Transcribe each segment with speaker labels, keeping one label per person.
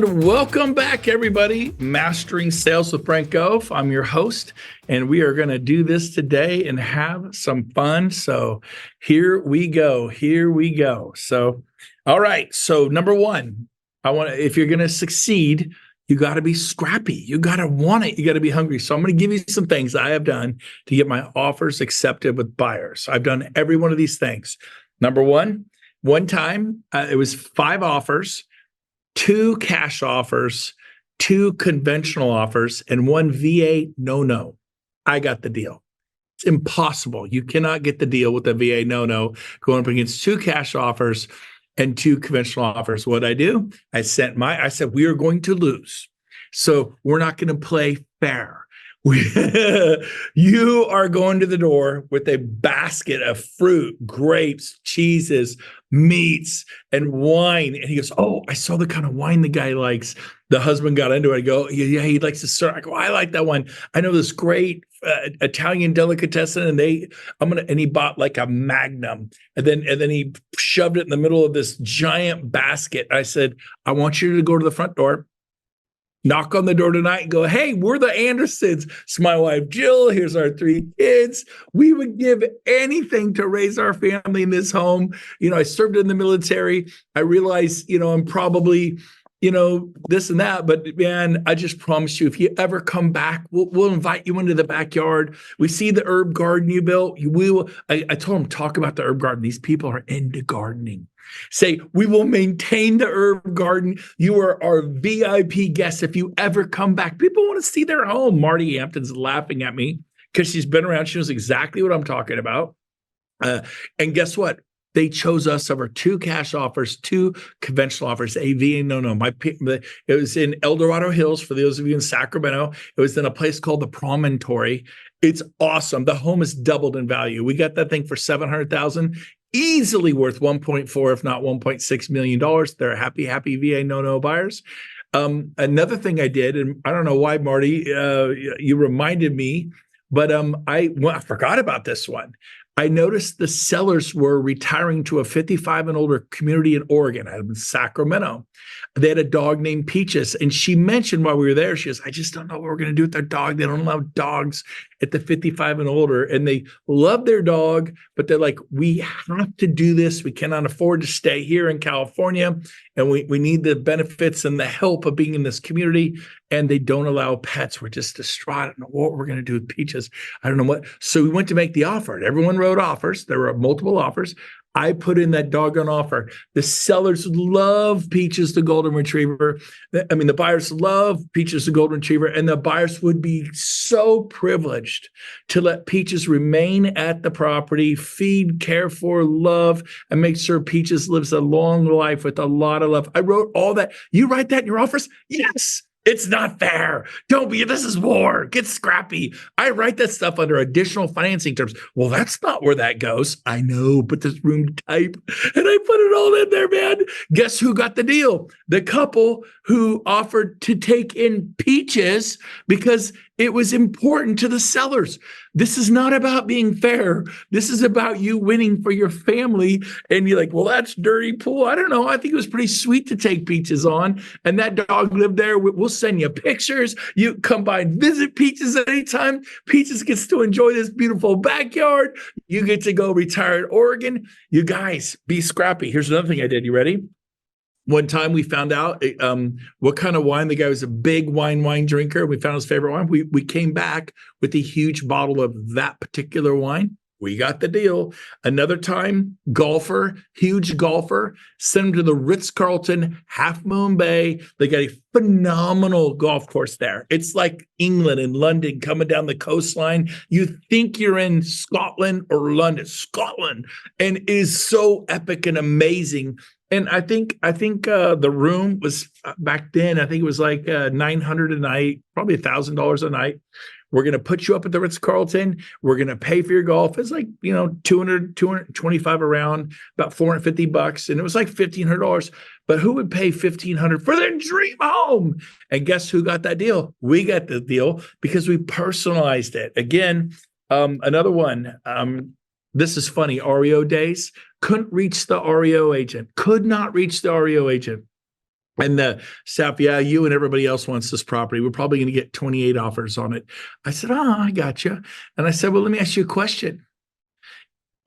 Speaker 1: And welcome back, everybody. Mastering Sales with Brent Gove. I'm your host, and we are going to do this today and have some fun. So here we go. Here we go. So, all right. So number one, if you're going to succeed, you got to be scrappy. You got to want it. You got to be hungry. So I'm going to give you some things I have done to get my offers accepted with buyers. I've done every one of these things. Number one time, it was 5 offers, 2 cash offers, 2 conventional offers, and 1 VA no-no. I got the deal. It's impossible. You cannot get the deal with a VA no-no going up against 2 cash offers and 2 conventional offers. What I do? I said, we are going to lose. So we're not going to play fair. You are going to the door with a basket of fruit, grapes, cheeses, meats, and wine. And he goes, "Oh, I saw the kind of wine the guy likes." The husband got into it. I go, "Yeah, he likes the syrup." I go, "I like that one. I know this great Italian delicatessen." And he bought like a Magnum, and then he shoved it in the middle of this giant basket. I said, "I want you to go to the front door, knock on the door tonight and go, 'Hey, we're the Andersons. It's my wife, Jill. Here's our 3 kids. We would give anything to raise our family in this home. I served in the military. I realize, I'm probably, this and that. But man, I just promise you, if you ever come back, we'll invite you into the backyard. We see the herb garden you built. I told him, talk about the herb garden. These people are into gardening. Say, we will maintain the herb garden. You are our VIP guest if you ever come back. People want to see their home." Marty Hampton's laughing at me because she's been around. She knows exactly what I'm talking about. And guess what? They chose us over 2 cash offers, 2 conventional offers, a VA no-no. It was in El Dorado Hills, for those of you in Sacramento. It was in a place called the Promontory. It's awesome. The home has doubled in value. We got that thing for $700,000. Easily worth 1.4, if not $1.6 million. They're happy VA no-no buyers. Another thing I did, and I don't know why, Marty, you reminded me, but I forgot about this one. I noticed the sellers were retiring to a 55 and older community in Oregon, out of Sacramento. They had a dog named Peaches, and she mentioned while we were there, she goes, "I just don't know what we're going to do with their dog. They don't allow dogs at the 55 and older." And they love their dog, but they're like, "We have to do this. We cannot afford to stay here in California, and we need the benefits and the help of being in this community, and they don't allow pets. We're just distraught. I don't know what we're going to do with Peaches. I don't know what." So we went to make the offer. Everyone wrote offers. There were multiple offers. I put in that doggone offer. The sellers love Peaches, the golden retriever. The buyers love Peaches, the golden retriever, and the buyers would be so privileged to let Peaches remain at the property, feed, care for, love, and make sure Peaches lives a long life with a lot of love. I wrote all that. You write that in your offers? Yes. It's not fair. This is war. Get scrappy. I write that stuff under additional financing terms. Well, that's not where that goes. I know, but there's room to type. And I put it all in there, man. Guess who got the deal? The couple who offered to take in Peaches because it was important to the sellers. This is not about being fair. This is about you winning for your family. And you're like, "Well, that's dirty pool." I don't know. I think it was pretty sweet to take Peaches on. And that dog lived there. We'll send you pictures. You come by and visit Peaches anytime. Peaches gets to enjoy this beautiful backyard. You get to go retire in Oregon. You guys, be scrappy. Here's another thing I did. You ready? One time we found out what kind of wine. The guy was a big wine drinker. We found his favorite wine. We came back with a huge bottle of that particular wine. We got the deal. Another time, huge golfer, sent him to the Ritz-Carlton, Half Moon Bay. They got a phenomenal golf course there. It's like England and London coming down the coastline. You think you're in Scotland or London, Scotland, and it is so epic and amazing. And I think the room was back then, I think it was like $900 a night, probably $1,000 a night. We're going to put you up at the Ritz-Carlton. We're going to pay for your golf. It's like, $225 a round, about $450. And it was like $1,500. But who would pay $1,500 for their dream home? And guess who got that deal? We got the deal because we personalized it. Again, another one. This is funny. REO days. Couldn't reach the REO agent. Could not reach the REO agent. And the staff, yeah, you and everybody else wants this property. We're probably going to get 28 offers on it. I said, oh, I got you. And I said, well, let me ask you a question.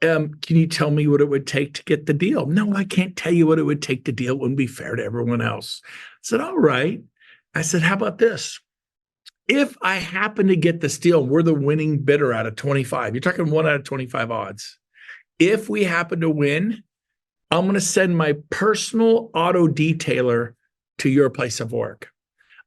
Speaker 1: Can you tell me what it would take to get the deal? No, I can't tell you what it would take to deal. It wouldn't be fair to everyone else. I said, all right. I said, how about this? If I happen to get this deal, we're the winning bidder out of 25. You're talking 1 out of 25 odds. If we happen to win, I'm going to send my personal auto detailer to your place of work.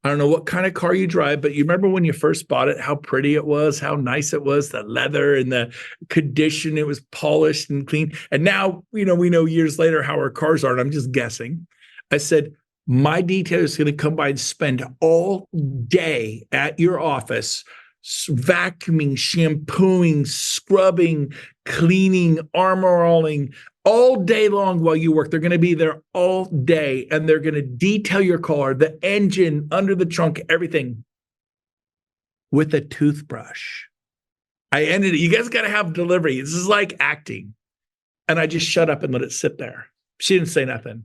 Speaker 1: I don't know what kind of car you drive, but you remember when you first bought it, how pretty it was, how nice it was, the leather and the condition, it was polished and clean. And now, we know years later how our cars are, and I'm just guessing. I said, my detailer is going to come by and spend all day at your office vacuuming, shampooing, scrubbing, cleaning, armor-alling, all day long while you work. They're going to be there all day, and they're going to detail your car, the engine, under the trunk, everything with a toothbrush. I ended it. You guys got to have delivery. This is like acting. And I just shut up and let it sit there. She didn't say nothing.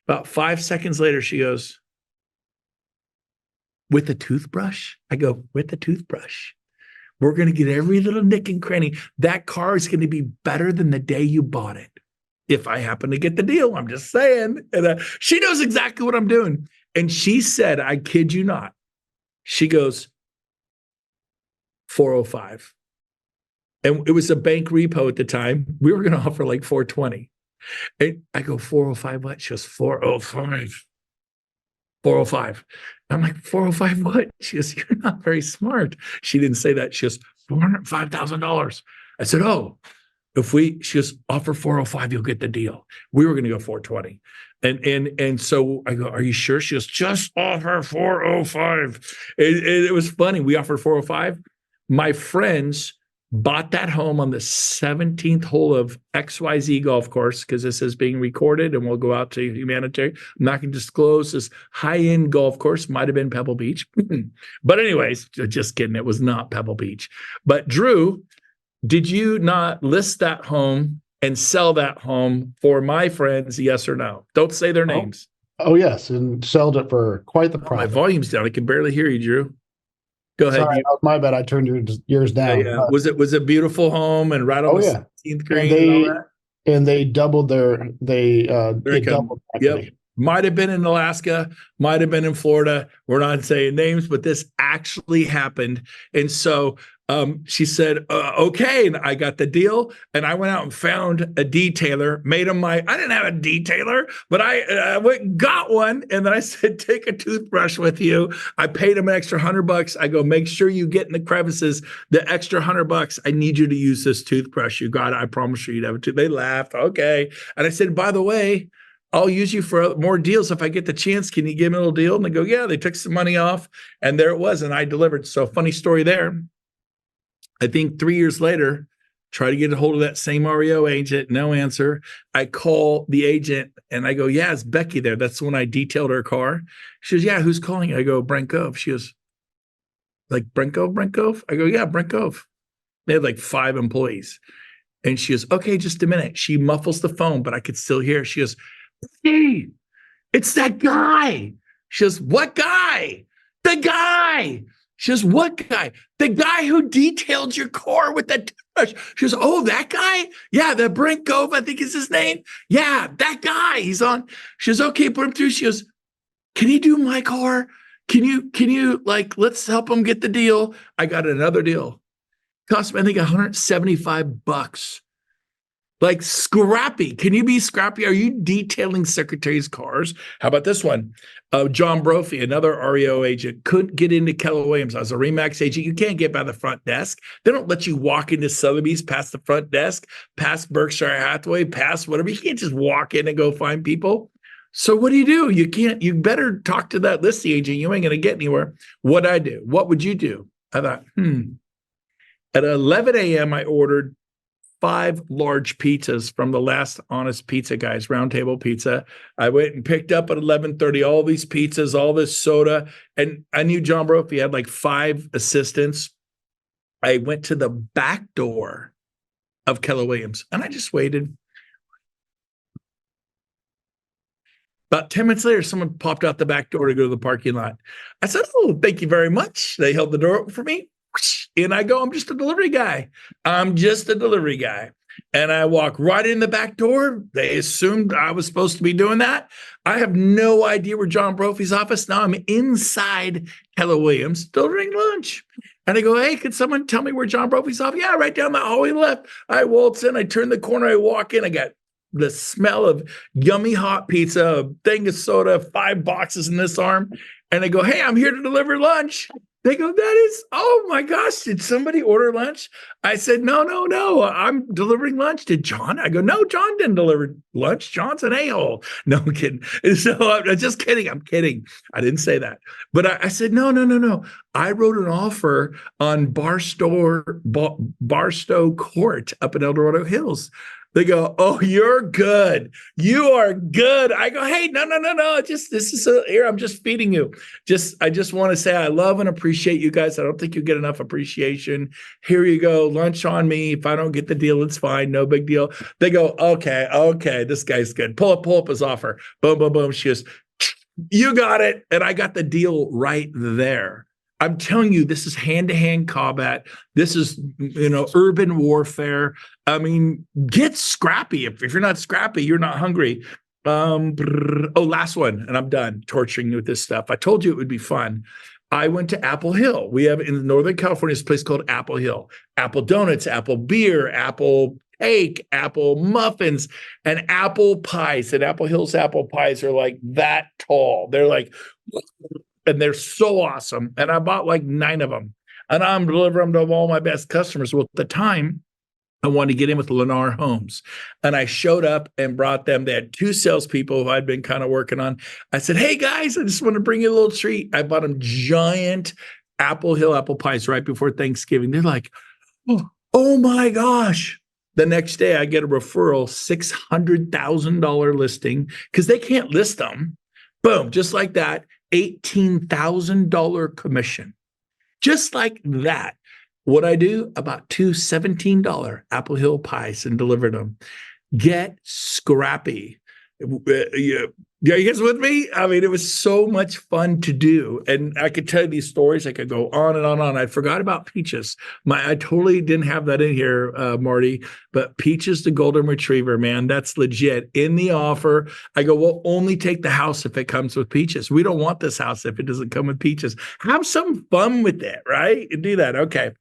Speaker 1: About 5 seconds later, she goes, with a toothbrush? I go, with a toothbrush. We're going to get every little nick and cranny. That car is going to be better than the day you bought it. If I happen to get the deal, I'm just saying. And she knows exactly what I'm doing. And she said, I kid you not. She goes, 405. And it was a bank repo at the time. We were going to offer like 420. And I go, 405 what? She goes, 405. 405. I'm like, 405 what? She goes, you're not very smart. She didn't say that. She goes, $405,000. I said, oh, she goes, offer 405, you'll get the deal. We were going to go 420. And so I go, are you sure? She goes, just offer 405. It was funny. We offered 405. My friends bought that home on the 17th hole of XYZ golf course, because this is being recorded and we'll go out to humanitarian. I'm not going to disclose this high-end golf course. Might have been Pebble Beach. But anyways, just kidding. It was not Pebble Beach. But Drew, did you not list that home and sell that home for my friends? Yes or no? Don't say their names.
Speaker 2: Oh yes, and sold it for quite the
Speaker 1: My
Speaker 2: profit.
Speaker 1: volume's down. I can barely hear you, Drew. Go ahead.
Speaker 2: Sorry, that was my bad. I turned yours down.
Speaker 1: Yeah. Was it a beautiful home and right on the
Speaker 2: Yeah,
Speaker 1: 17th
Speaker 2: and
Speaker 1: green and all that?
Speaker 2: they doubled
Speaker 1: There it
Speaker 2: it
Speaker 1: comes.
Speaker 2: doubled
Speaker 1: Yep.
Speaker 2: equity.
Speaker 1: Might have been in Alaska, might have been in Florida. We're not saying names, but this actually happened. And so she said, okay. And I got the deal. And I went out and found a detailer, made him I didn't have a detailer, but I went and got one. And then I said, take a toothbrush with you. I paid him an extra $100. I go, make sure you get in the crevices, the extra $100. I need you to use this toothbrush. You got it. I promise you you'd have it. They laughed. Okay. And I said, by the way, I'll use you for more deals if I get the chance. Can you give me a little deal? And they go, yeah. They took some money off, and there it was. And I delivered. So funny story there. I think 3 years later, try to get a hold of that same REO agent. No answer. I call the agent and I go, yeah, it's Becky there. That's when I detailed her car. She goes, yeah, who's calling? I go, Brent Gove. She goes, like Brent Gove, Brent Gove? I go, yeah, Brent Gove. They had like 5 employees. And she goes, okay, just a minute. She muffles the phone, but I could still hear. She goes, hey, it's that guy. She goes, what guy? The guy. She goes, what guy? The guy who detailed your car with that toothbrush. She goes, oh, that guy? Yeah, the Brent Gove, I think is his name. Yeah, that guy. He's on. She goes, okay, put him through. She goes, can he do my car? Can you like, let's help him get the deal. I got another deal. Cost me, I think, $175. Like scrappy. Can you be scrappy? Are you detailing secretaries' cars? How about this one? John Brophy, another REO agent, couldn't get into Keller Williams. I was a Remax agent. You can't get by the front desk. They don't let you walk into Sotheby's past the front desk, past Berkshire Hathaway, past whatever. You can't just walk in and go find people. So what do? You can't. You better talk to that listing agent. You ain't going to get anywhere. What'd I do? What would you do? I thought, At 11 a.m., I ordered 5 large pizzas from the Last Honest Pizza guys, Round Table Pizza. I went and picked up at 11:30 all these pizzas, all this soda, and I knew John Brophy had like 5 assistants. I went to the back door of Keller Williams, and I just waited. About 10 minutes later, someone popped out the back door to go to the parking lot. I said, "Oh, thank you very much." They held the door open for me. And I go, "I'm just a delivery guy. I'm just a delivery guy." And I walk right in the back door. They assumed I was supposed to be doing that. I have no idea where John Brophy's office. Now I'm inside Keller Williams delivering lunch. And I go, "Hey, could someone tell me where John Brophy's office?" "Yeah, right down the hallway left." I waltz in, I turn the corner, I walk in, I got the smell of yummy hot pizza, a thing of soda, 5 boxes in this arm. And I go, "Hey, I'm here to deliver lunch." They go, "Oh my gosh, did somebody order lunch?" I said, No, I'm delivering lunch. Did John?" I go, "No, John didn't deliver lunch. John's an a-hole." No, I'm kidding. So I'm just kidding. I'm kidding. I didn't say that. But I said, No. I wrote an offer on Barstow Court up in El Dorado Hills. They go, "Oh, you're good. You are good." I go, "Hey, no. Here, I'm just feeding you. I just want to say I love and appreciate you guys. I don't think you get enough appreciation. Here you go. Lunch on me. If I don't get the deal, it's fine. No big deal." They go, Okay. This guy's good. Pull up his offer. Boom, boom, boom. She goes, "You got it." And I got the deal right there. I'm telling you, this is hand-to-hand combat. This is, urban warfare. I mean, get scrappy. If you're not scrappy, you're not hungry. Last one, and I'm done torturing you with this stuff. I told you it would be fun. I went to Apple Hill. We have in Northern California this place called Apple Hill. Apple donuts, apple beer, apple cake, apple muffins, and apple pies. And Apple Hill's apple pies are like that tall. They're like, and they're so awesome. And I bought like 9 of them. And I'm delivering them to all my best customers. Well, at the time, I wanted to get in with Lennar Homes. And I showed up and brought them. They had 2 salespeople who I'd been kind of working on. I said, "Hey, guys, I just want to bring you a little treat." I bought them giant Apple Hill apple pies right before Thanksgiving. They're like, oh my gosh. The next day, I get a referral, $600,000 listing, because they can't list them. Boom, just like that. $18,000 commission. Just like that. What I do, about 2 $17 Apple Hill pies and delivered them. Get scrappy. Yeah, you guys with me? I mean, it was so much fun to do. And I could tell you these stories. I could go on and on and on. I forgot about Peaches. I totally didn't have that in here, Marty. But Peaches, the golden retriever, man, that's legit. In the offer, I go, "We'll only take the house if it comes with Peaches. We don't want this house if it doesn't come with Peaches." Have some fun with it, right? Do that. Okay.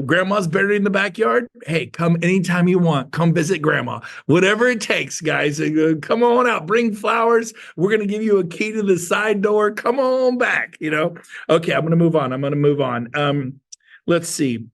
Speaker 1: Grandma's buried in the backyard. Hey, come anytime you want. Come visit grandma. Whatever it takes, guys. Come on out. Bring flowers. We're going to give you a key to the side door. Come on back, Okay, I'm going to move on. Let's see.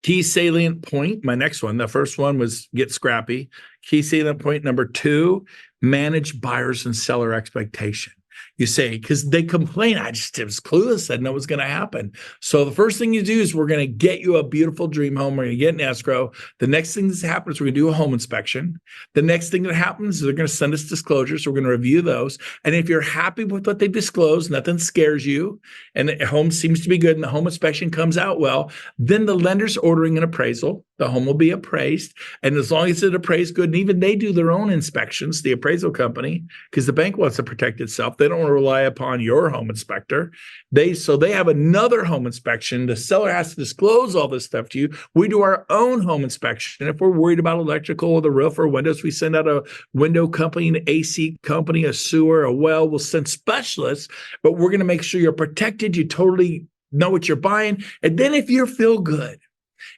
Speaker 1: Key salient point. My next one. The first one was get scrappy. Key salient point number 2, manage buyers and seller expectation. You say, because they complain, I was clueless, I didn't know what was going to happen. So the first thing you do is we're going to get you a beautiful dream home. We're going to get an escrow. The next thing that happens, we're going to do a home inspection. The next thing that happens is they're going to send us disclosures. So we're going to review those. And if you're happy with what they disclose, nothing scares you, and the home seems to be good, and the home inspection comes out well, then the lender's ordering an appraisal. The home will be appraised. And as long as it's appraised good, and even they do their own inspections, the appraisal company, because the bank wants to protect itself. They don't want to rely upon your home inspector. They have another home inspection. The seller has to disclose all this stuff to you. We do our own home inspection. If we're worried about electrical or the roof or windows, we send out a window company, an AC company, a sewer, a well. We'll send specialists, but we're going to make sure you're protected. You totally know what you're buying. And then if you feel good,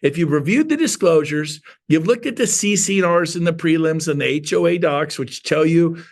Speaker 1: if you've reviewed the disclosures, you've looked at the CC&Rs and the prelims and the HOA docs, which tell you,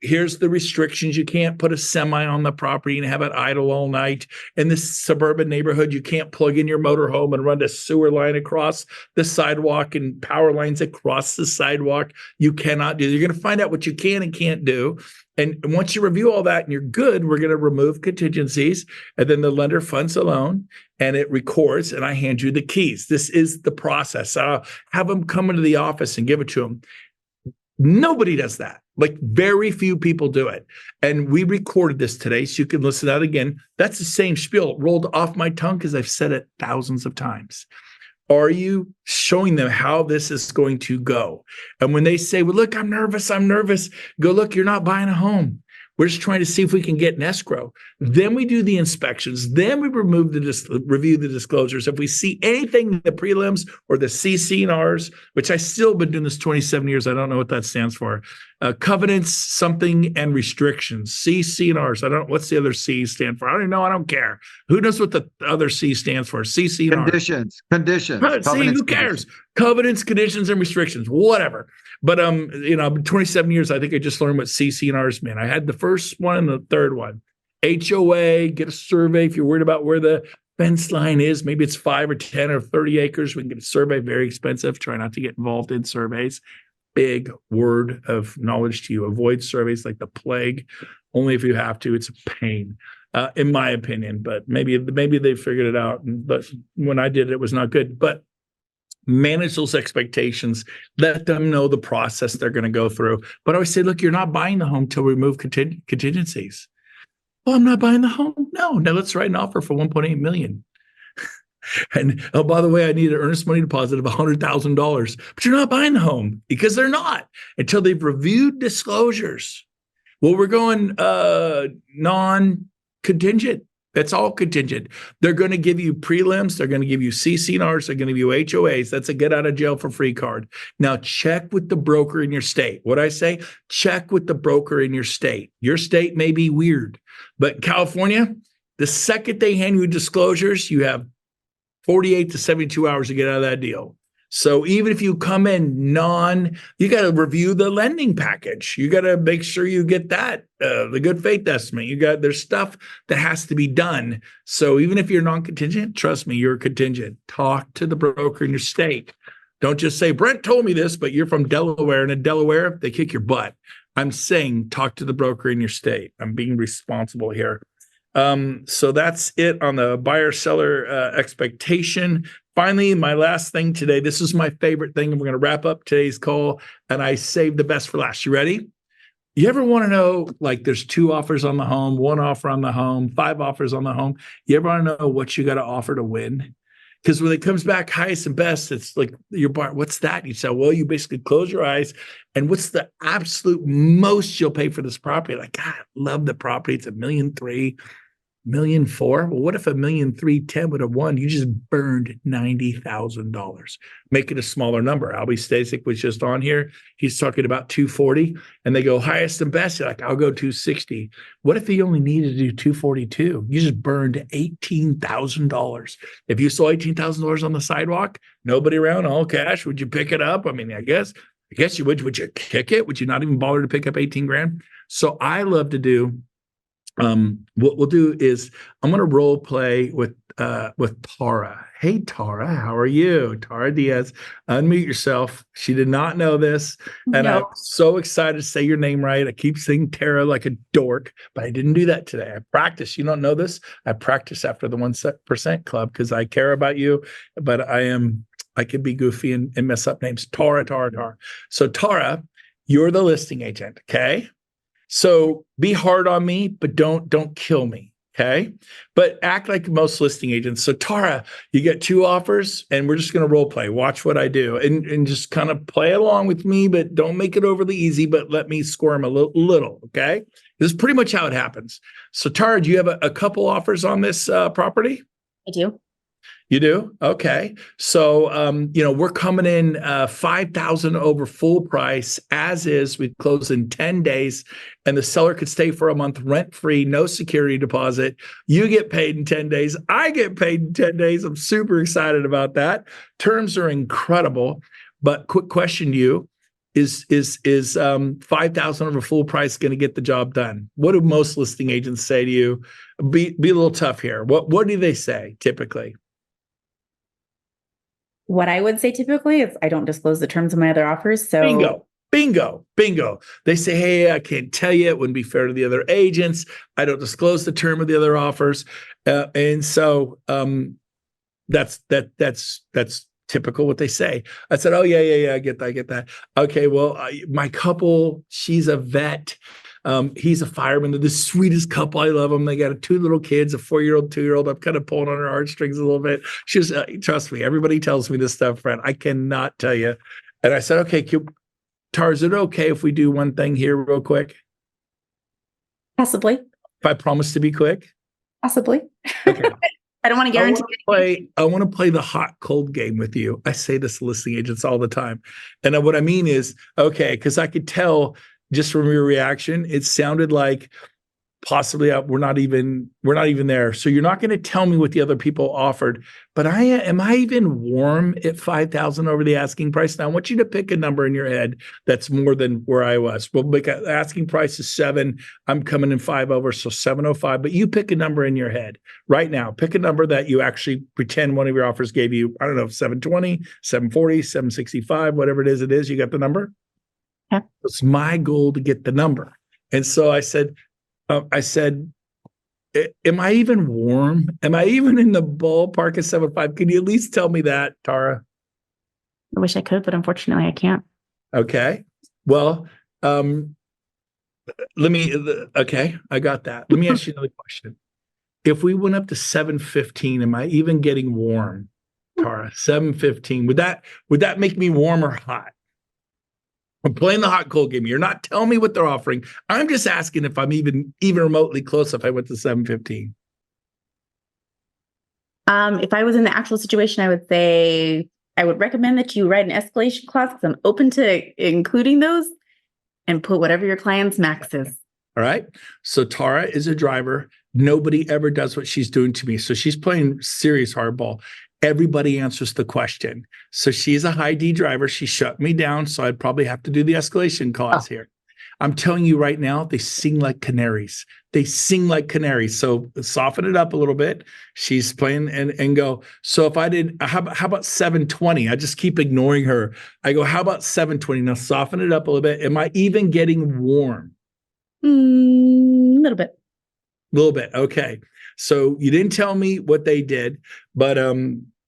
Speaker 1: here's the restrictions. You can't put a semi on the property and have it idle all night. In this suburban neighborhood, you can't plug in your motorhome and run a sewer line across the sidewalk and power lines across the sidewalk. You cannot do. You're going to find out what you can and can't do. And once you review all that and you're good, we're going to remove contingencies. And then the lender funds the loan and it records, and I hand you the keys. This is the process. I'll have them come into the office and give it to them. Nobody does that. Like, very few people do it. And we recorded this today, so you can listen to that again. That's the same spiel. It rolled off my tongue because I've said it thousands of times. Are you showing them how this is going to go? And when they say, well, look, I'm nervous, go, look, you're not buying a home. We're just trying to see if we can get an escrow. Then we do the inspections. Then we review the disclosures. If we see anything in the prelims or the CC&Rs, which I still been doing this 27 years, I don't know what that stands for. Covenants, something, and restrictions. CC&Rs. I don't know what's the other C stand for. I don't even know. I don't care. Who knows what the other C stands for? CC&Rs.
Speaker 3: Conditions.
Speaker 1: See, who cares? Covenants, conditions, and restrictions, whatever. But 27 years, I think I just learned what CC&Rs meant. I had the first one and the third one. HOA, get a survey if you're worried about where the fence line is. Maybe it's 5 or 10 or 30 acres. We can get a survey, very expensive. Try not to get involved in surveys. Big word of knowledge to you. Avoid surveys like the plague. Only if you have to. It's a pain, in my opinion. But maybe they figured it out. But when I did it, it was not good. But manage those expectations. Let them know the process they're going to go through. But I always say, look, you're not buying the home till we remove contingencies. Well, I'm not buying the home. No, now let's write an offer for $1.8 million. And oh, by the way, I need an earnest money deposit of $100,000. But you're not buying the home because they're not until they've reviewed disclosures. Well, we're going non-contingent. That's all contingent. They're going to give you prelims. They're going to give you CC&Rs. They're going to give you HOAs. That's a get out of jail for free card. Now check with the broker in your state. What I say, check with the broker in your state. Your state may be weird, but California, the second they hand you disclosures, you have 48 to 72 hours to get out of that deal. So even if you come in you got to review the lending package. You got to make sure you get that, the good faith estimate. There's stuff that has to be done. So even if you're non-contingent, trust me, you're contingent. Talk to the broker in your state. Don't just say, Brent told me this, but you're from Delaware. And in Delaware, they kick your butt. I'm saying talk to the broker in your state. I'm being responsible here. So that's it on the buyer-seller expectation. Finally, my last thing today, this is my favorite thing, and we're going to wrap up today's call, and I saved the best for last. You ready? You ever want to know, like there's 2 offers on the home, 1 offer on the home, 5 offers on the home? You ever want to know what you got to offer to win? Because when it comes back highest and best, it's like your bar, what's that? You say, well, you basically close your eyes, and what's the absolute most you'll pay for this property? Like, God, I love the property. It's $1.3 million. $1.4 million. Well, what if $1.310 would have won? You just burned $90,000. Make it a smaller number. Albie Stasic was just on here. He's talking about 240, and they go highest and best. You're like, I'll go 260. What if he only needed to do 242? You just burned $18,000. If you saw $18,000 on the sidewalk, nobody around, all cash, would you pick it up? I mean, I guess you would. Would you kick it? Would you not even bother to pick up 18 grand? So I love to do. What we'll do is I'm going to role play with Tara. Hey, Tara, how are you? Tara Diaz, unmute yourself. She did not know this. And I'm so excited to say your name right. I keep saying Tara like a dork, but I didn't do that today. I practiced. You don't know this. I practice after the 1% club because I care about you, but I can be goofy and mess up names. Tara. So Tara, you're the listing agent. Okay. So be hard on me, but don't kill me, okay? But act like most listing agents. So Tara, you get 2 offers, and we're just going to role play. Watch what I do, and just kind of play along with me, but don't make it overly easy. But let me squirm a little, okay? This is pretty much how it happens. So Tara, do you have a couple offers on this property?
Speaker 4: I do.
Speaker 1: You do? Okay. So, we're coming in $5,000 over full price as is. We close in 10 days, and the seller could stay for a month rent-free, no security deposit. You get paid in 10 days. I get paid in 10 days. I'm super excited about that. Terms are incredible. But quick question to you, is $5,000 over full price going to get the job done? What do most listing agents say to you? Be a little tough here. What do they say typically?
Speaker 4: What I would say typically is I don't disclose the terms of my other offers. So
Speaker 1: Bingo. They say, hey, I can't tell you. It wouldn't be fair to the other agents. I don't disclose the term of the other offers. And so that's typical what they say. I said, oh, yeah, I get that. Okay, well, my couple, she's a vet. He's a fireman. They're the sweetest couple. I love them. They got 2 little kids, a 4-year-old, 2-year-old. I'm kind of pulling on her heartstrings a little bit. She's, trust me, everybody tells me this stuff, Brent. I cannot tell you. And I said, okay, Tara, is it okay if we do one thing here real quick?
Speaker 4: Possibly.
Speaker 1: If I promise to be quick?
Speaker 4: Possibly.
Speaker 1: Okay.
Speaker 4: I don't want to guarantee.
Speaker 1: I want to play the hot cold game with you. I say this to listing agents all the time. And what I mean is, okay, because I could tell just from your reaction, it sounded like possibly we're not even there. So you're not going to tell me what the other people offered, but am I even warm at 5,000 over the asking price? Now I want you to pick a number in your head that's more than where I was. We'll make an asking price is 7. I'm coming in 5 over, so 705. But you pick a number in your head right now. Pick a number that you actually pretend one of your offers gave you. I don't know, 720, 740, 765, whatever it is. You got the number.
Speaker 4: Yeah.
Speaker 1: It's my goal to get the number. And so I said, am I even warm? Am I even in the ballpark of 7.5? Can you at least tell me that, Tara?
Speaker 4: I wish I could, but unfortunately I can't.
Speaker 1: Okay. Well, I got that. Let me ask you another question. If we went up to 715, am I even getting warm, Tara? 715. Would that make me warm or hot? I'm playing the hot cold game. You're not telling me what they're offering. I'm just asking if I'm even remotely close if I went to 715.
Speaker 4: If I was in the actual situation, I would say I would recommend that you write an escalation clause because I'm open to including those and put whatever your client's max is.
Speaker 1: All right. So Tara is a driver. Nobody ever does what she's doing to me. So she's playing serious hardball. Everybody answers the question. So she's a high D driver. She shut me down. So I'd probably have to do the escalation clause here. I'm telling you right now, they sing like canaries. So soften it up a little bit. She's playing and go. So if I did, how about 720? I just keep ignoring her. I go, how about 720? Now soften it up a little bit. Am I even getting warm?
Speaker 4: A little bit.
Speaker 1: A little bit. Okay. So you didn't tell me what they did, but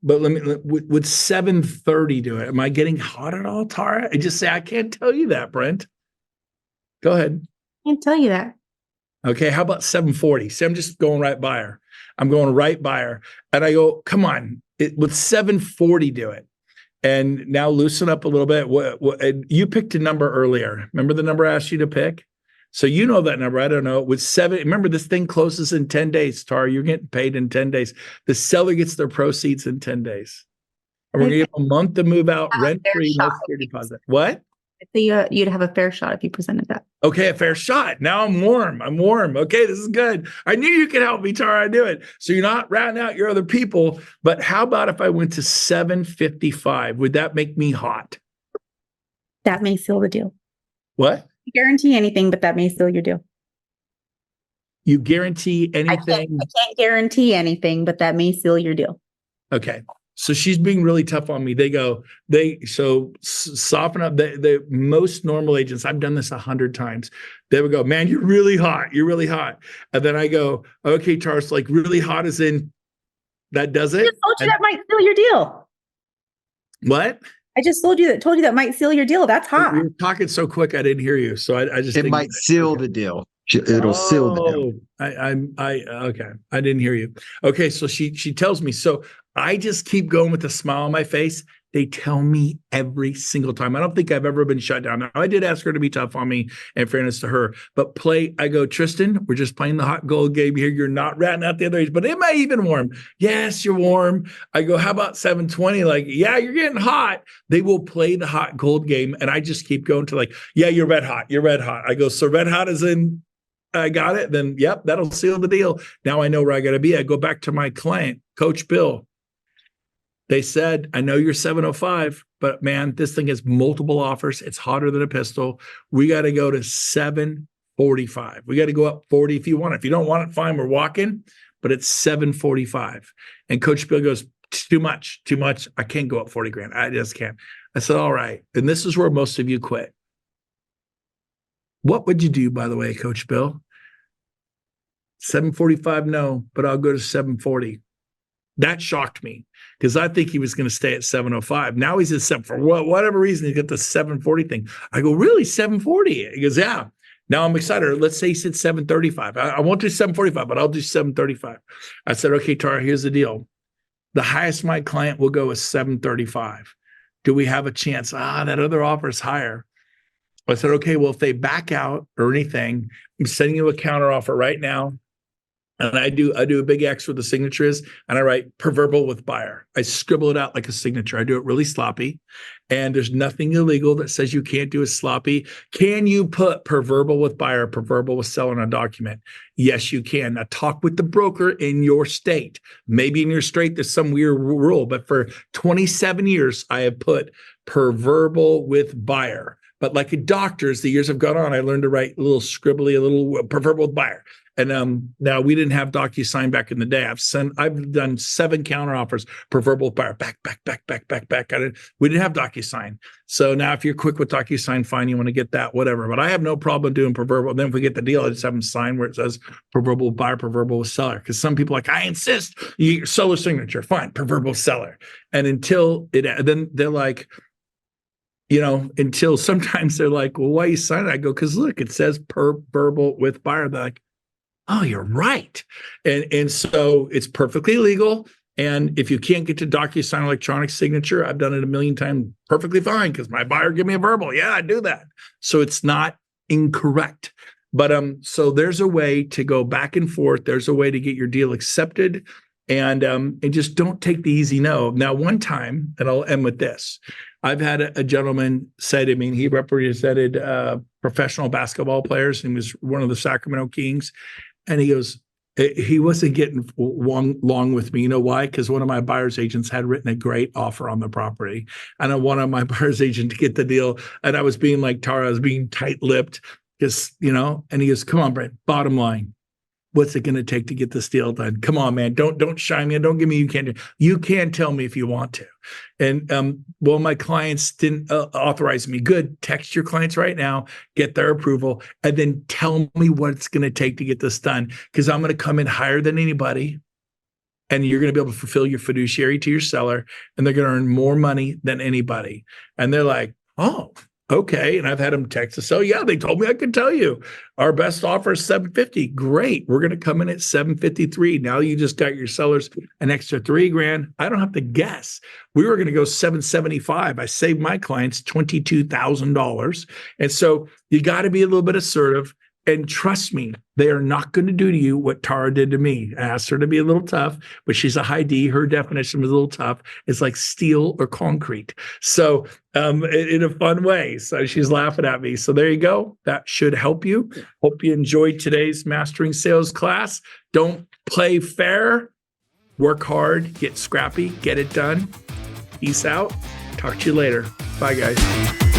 Speaker 1: would 730 do it? Am I getting hot at all, Tara? I just say, I can't tell you that, Brent. Go ahead.
Speaker 4: I can't tell you that.
Speaker 1: Okay. How about 740? See, I'm just going right by her. I'm going right by her. And I go, come on, would 740 do it? And now loosen up a little bit. You picked a number earlier. Remember the number I asked you to pick? So you know that number. I don't know. With 7, remember this thing closes in 10 days, Tara. You're getting paid in 10 days. The seller gets their proceeds in 10 days. And we're going to give them a month to move out, rent-free, no security deposit. What?
Speaker 4: You'd have a fair shot if you presented that.
Speaker 1: Okay, a fair shot. Now I'm warm. Okay, this is good. I knew you could help me, Tara. I knew it. So you're not ratting out your other people. But how about if I went to 755? Would that make me hot?
Speaker 4: That may seal the deal.
Speaker 1: What?
Speaker 4: Guarantee anything, but that may seal your deal.
Speaker 1: You guarantee anything?
Speaker 4: I can't guarantee anything, but that may seal your deal.
Speaker 1: Okay. So she's being really tough on me. Soften up. The most normal agents, I've done this 100 times. They would go, man, you're really hot. You're really hot. And then I go, okay, Charles, like really hot as in that does it?
Speaker 4: I just told you that might seal your deal.
Speaker 1: What?
Speaker 4: I just told you that might seal your deal. That's hot.
Speaker 1: You're talking so quick, I didn't hear you. So I just
Speaker 3: it might seal the deal. It'll seal the deal.
Speaker 1: Okay. I didn't hear you. Okay, so she tells me. So I just keep going with a smile on my face. They tell me every single time. I don't think I've ever been shut down. Now, I did ask her to be tough on me, in fairness to her. But I go, Tristan, we're just playing the hot gold game here. You're not ratting out the other age. But am I even warm? Yes, you're warm. I go, how about 720? Like, yeah, you're getting hot. They will play the hot gold game. And I just keep going to like, yeah, you're red hot. You're red hot. I go, so red hot is in, I got it. Then, yep, that'll seal the deal. Now I know where I got to be. I go back to my client, Coach Bill. They said, I know you're 705, but man, this thing has multiple offers. It's hotter than a pistol. We got to go to 745. We got to go up 40 if you want it. If you don't want it, fine, we're walking, but it's 745. And Coach Bill goes, too much. I can't go up 40 grand. I just can't. I said, all right. And this is where most of you quit. What would you do, by the way, Coach Bill? 745, no, but I'll go to 740. That shocked me because I think he was going to stay at 705. Now he's at 7 for whatever reason he got the 740 thing. I go, really, 740? He goes, yeah. Now I'm excited. Let's say he said 735. I won't do 745, but I'll do 735. I said, okay, Tara, here's the deal. The highest my client will go is 735. Do we have a chance? That other offer is higher. I said, okay, well, if they back out or anything, I'm sending you a counter offer right now. And I do a big X where the signature is, and I write per verbal with buyer. I scribble it out like a signature. I do it really sloppy, and there's nothing illegal that says you can't do it sloppy. Can you put per verbal with buyer, per verbal with seller on a document? Yes, you can. Now talk with the broker in your state. Maybe in your state there's some weird rule, but for 27 years I have put per verbal with buyer. But like a doctor, as the years have gone on, I learned to write a little scribbly, a little per verbal with buyer. And now we didn't have DocuSign back in the day. I've done 7 counter offers per verbal buyer, back. We didn't have DocuSign. So now if you're quick with DocuSign, fine, you want to get that, whatever. But I have no problem doing per verbal. Then if we get the deal, I just have them sign where it says per verbal buyer, per verbal seller. Because some people are like, I insist, you get your seller signature, fine, per verbal seller. And then they're like, until sometimes they're like, well, why are you signing? I go, because look, it says per verbal with buyer. They're like, oh, you're right. And so it's perfectly legal. And if you can't get to DocuSign electronic signature, I've done it a million times, perfectly fine, because my buyer give me a verbal. Yeah, I do that. So it's not incorrect. But so there's a way to go back and forth. There's a way to get your deal accepted. And just don't take the easy no. Now, one time, and I'll end with this. I've had a gentleman say to me, he represented professional basketball players. He was one of the Sacramento Kings. And he goes, he wasn't getting long with me. You know why? Because one of my buyer's agents had written a great offer on the property. And I wanted my buyer's agent to get the deal. And I was being like Tara, I was being tight-lipped because, and he goes, come on, Brent, bottom line. What's it going to take to get this deal done? Come on, man. Don't shy me. Don't give me, you can tell me if you want to. And well, my clients didn't authorize me. Good. Text your clients right now, get their approval, and then tell me what it's going to take to get this done. Because I'm going to come in higher than anybody. And you're going to be able to fulfill your fiduciary to your seller, and they're going to earn more money than anybody. And they're like, oh, okay. And I've had them text us. So yeah, they told me I could tell you our best offer is $750. Great. We're going to come in at $753. Now you just got your sellers an extra $3,000. I don't have to guess. We were going to go $775. I saved my clients $22,000. And so you got to be a little bit assertive. And trust me, they are not going to do to you what Tara did to me. I asked her to be a little tough, but she's a high D. Her definition was a little tough. It's like steel or concrete. So in a fun way. So she's laughing at me. So there you go. That should help you. Hope you enjoyed today's Mastering Sales class. Don't play fair. Work hard. Get scrappy. Get it done. Peace out. Talk to you later. Bye, guys.